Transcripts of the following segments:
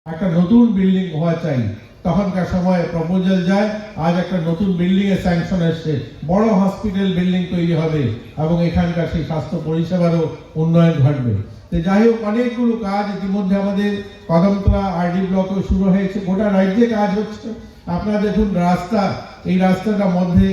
একটা নতুন বিল্ডিং হওয়া চাই। তখনকার সময় প্রপোজাল যায়, আজ একটা নতুন বিল্ডিং এর স্যাংশন এসছে, বড় হসপিটাল বিল্ডিং তৈরি হবে এবং এখানকার সেই স্বাস্থ্য পরিষেবারও উন্নয়ন ঘটবে। তো যাই হোক, অনেকগুলো কাজ ইতিমধ্যে আমাদের কদমতলা আরডি ব্লকেও শুরু হয়েছে, গোটা রাজ্যে কাজ হচ্ছে। আপনারা দেখুন রাস্তা, এই রাস্তাটা মধ্যে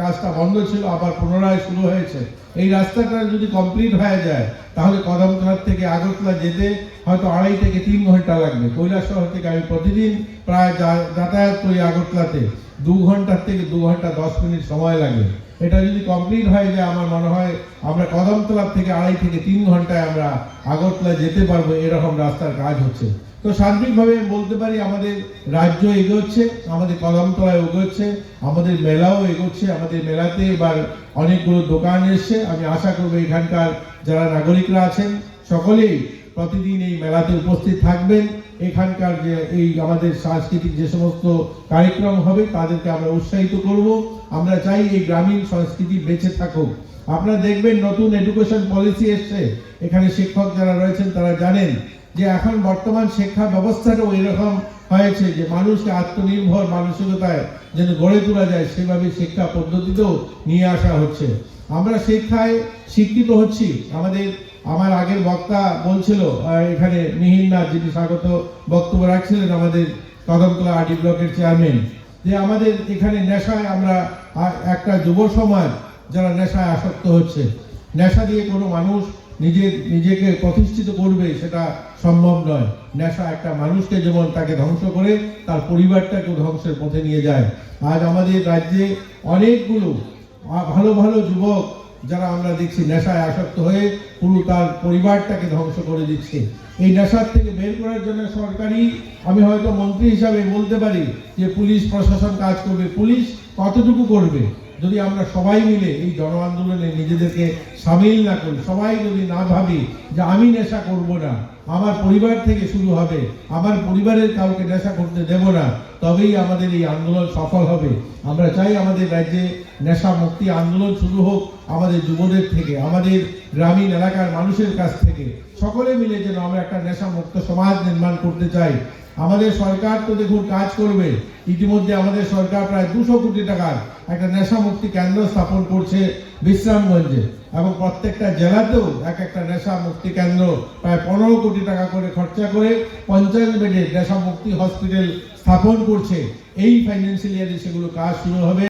কাজটা বন্ধ ছিল, আবার পুনরায় শুরু হয়েছে। এই রাস্তাটা যদি কমপ্লিট হয়ে যায় তাহলে কদমতলা থেকে আগরতলা যেতে হয়তো 2.5 থেকে 3 ঘন্টা লাগবে। কৈলাসহর থেকে আমি প্রতিদিন প্রায় যাতায়াত করি আগরতলাতে, 2 ঘন্টা থেকে 2 ঘন্টা 10 মিনিট সময় লাগে। এটা যদি কমপ্লিট হয়ে যায় আমার মনে হয় আমরা কদমতলা থেকে 2.5 থেকে 3 ঘন্টায় আমরা আগরতলা যেতে পারবো, এরকম রাস্তার কাজ হচ্ছে। তো সার্বিকভাবে বলতে পারি আমাদের রাজ্য এগোচ্ছে, আমাদের কদমতলা এগোচ্ছে, আমাদের মেলাও এগোচ্ছে। আমাদের মেলাতে এবার অনেকগুলো দোকান এসছে। আমি আশা করবো এখানকার যারা নাগরিকরা আছেন সকলেই প্রতিদিন এই মেলাতে উপস্থিত থাকবেন। এখানকার যে এই আমাদের সাংস্কৃতিক যে সমস্ত কার্যক্রম হবে তাদেরকে আমরা উৎসাহিত করব। আমরা চাই এই গ্রামীণ সংস্কৃতি বেঁচে থাকুক। আপনারা দেখবেন নতুন এডুকেশন পলিসি এসছে, এখানে শিক্ষক যারা রয়েছেন তারা জানেন যে এখন বর্তমান শিক্ষা ব্যবস্থাটাও এরকম হয়েছে যে মানুষকে আত্মনির্ভর মানসিকতায় যেন গড়ে তোলা যায়, সেভাবে শিক্ষা পদ্ধতিতেও নিয়ে আসা হচ্ছে। আমরা শিক্ষায় শিক্ষিত হচ্ছি। আমার আগের বক্তা বলছিল, এখানে মিহিরনাথ যিনি স্বাগত বক্তব্য রাখছিলেন, আমাদের কদমতলা আরডি ব্লকের চেয়ারম্যান, যে আমাদের এখানে নেশায় আমরা একটা যুব সমাজ যারা নেশায় আসক্ত হচ্ছে। নেশা দিয়ে কোনো মানুষ নিজেকে প্রতিষ্ঠিত করবে সেটা সম্ভব নয়। নেশা একটা মানুষকে যেমন তাকে ধ্বংস করে, তার পরিবারটাকে ধ্বংসের পথে নিয়ে যায়। আজ আমাদের রাজ্যে অনেকগুলো ভালো ভালো যুবক যারা আমরা দেখছি নেশায় আসক্ত হয়ে পুরো তার পরিবারটাকে ধ্বংস করে দিচ্ছে। এই নেশার থেকে বের করার জন্য সরকারি, আমি হয়তো মন্ত্রী হিসাবে বলতে পারি যে পুলিশ প্রশাসন কাজ করবে। পুলিশ কতটুকু করবে যদি আমরা সবাই মিলে এই জন আন্দোলনে নিজেদেরকে সামিল না করি? সবাই যদি না ভাবি যে আমি নেশা করব না, আমার পরিবার থেকে শুরু হবে, আমার পরিবারের কাউকে নেশা করতে দেব না, তবেই আমাদের এই আন্দোলন সফল হবে। আমরা চাই আমাদের রাজ্যে নেশা মুক্তি আন্দোলন শুরু হোক আমাদের যুবদের থেকে, আমাদের গ্রামীণ এলাকার মানুষের কাছ থেকে। সকলে মিলে যেন আমরা একটা নেশা মুক্ত সমাজ নির্মাণ করতে চাই। আমাদের সরকার তো দেখুন কাজ করবে। ইতিমধ্যে আমাদের সরকার প্রায় 200 কোটি টাকার একটা নেশা মুক্তি কেন্দ্র স্থাপন করছে বিশ্রামগঞ্জে, এবং প্রত্যেকটা জেলাতেও একটা নেশা মুক্তি কেন্দ্র প্রায় 15 কোটি টাকা করে খরচা করে 50 বেডের নেশা মুক্তি হসপিটাল স্থাপন করছে। এই ফাইন্যান্সিয়াল ইয়ারে সেগুলো কাজ শুরু হবে।